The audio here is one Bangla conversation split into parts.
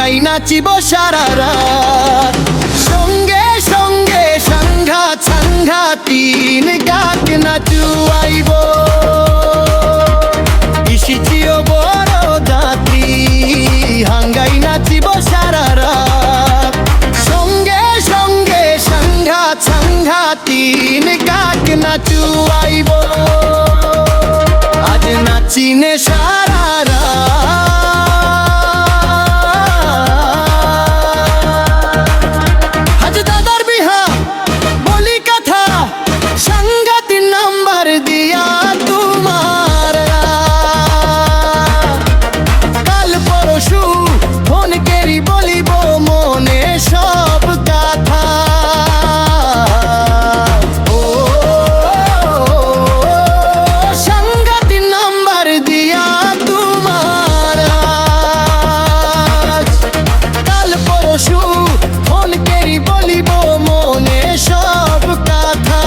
হাঙ্গাই নাচিব সারা রাত। সঙ্গে সঙ্গে সাংঘাত সাংঘাতিন গাত নাচুয়াইব। ইসিচিও বড় যাত্রী হাঙ্গাই নাচিব সারা রাত। সঙ্গে সঙ্গে সাংঘাত সাংঘাতিন গাত নাচুয়াইব। আজ নাচিনে সারা রাত। আজ দাদার বিহা বলি কথা সাংঘাতি নাম্বার দিয়া তোমার। কাল পরশু ফোন কেরি বলিব মনে সব কথা। ও সাংঘাতি নাম্বার দিয়া তোমার। কাল পরশু ফোন কেরি বলিব মনে সব কথা।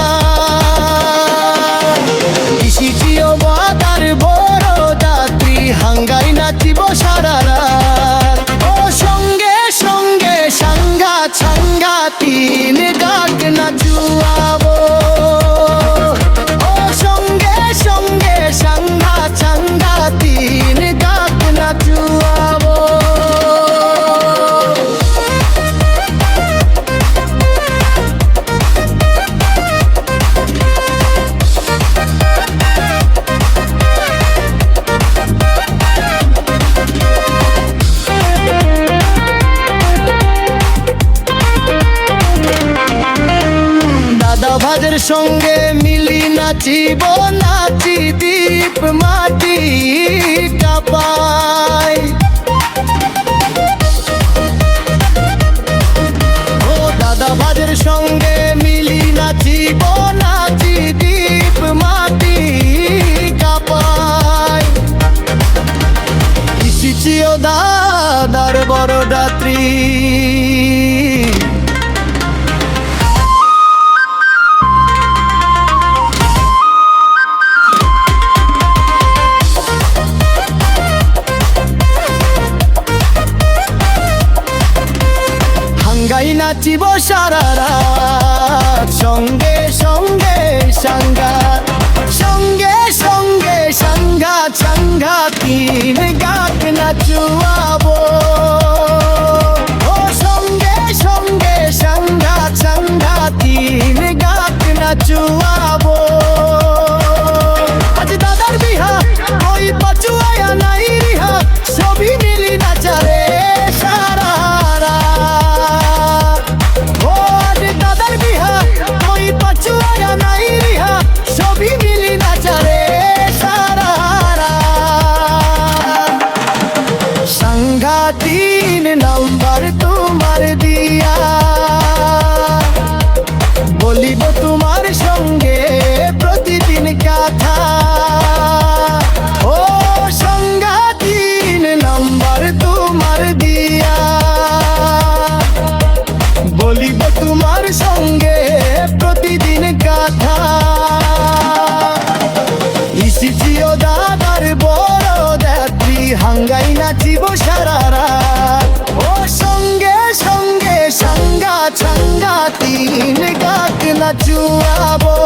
ইসিচিও বাদার বড় যাত্রী হাঙ্গাই নাচিব সারা রাত। ও সঙ্গে সঙ্গে সাংঘাত সাংঘাতিন গাত নাচুয়াবো। ও সঙ্গে সঙ্গে সাংঘাত সাংঘাতিন গাত নাচুয়াবো। দাদা ভাজের সঙ্গে মিলি নাচিব নাচি দীপ মাটি কাপাই। ও দাদা ভাজের সঙ্গে মিলি নাচিব নাচি দীপ মাটি কাপাই। ইসিচিও দাদার বড় যাত্রী হাঙ্গাই নাচিব সারা রাত। সঙ্গে সঙ্গে সাংঘাত সঙ্গে সঙ্গে সাংঘাত সাংঘাতিন গাত নাচুয়াবো। ও সঙ্গে সঙ্গে সাংঘাত সাংঘাতিন গাত নাচুয়াবো। আজ দাদার বিহা ওই পাচুয়া নাই রিহা সবই মিলি নাচারে সারা রাত। ও আজ দাদার বিহা ওই পাচুয়া নাই রিহা সবই মিলি নাচারে সারা রাত। সাংঘাতিন নাম্বার তোমার দিয়া বলিব তোমার সঙ্গে প্রতিদিন কথা। ও সাংঘাতিন নাম্বার তোমার দিয়া বলিব তোমার সঙ্গে প্রতিদিন কথা। ইসিচিও দাদার বড় যাত্রী হাঙ্গাই নাচিব সারা রাত। ও সঙ্গে সঙ্গে সাংঘাত সাংঘাতিন গাত নাচুয়াবো।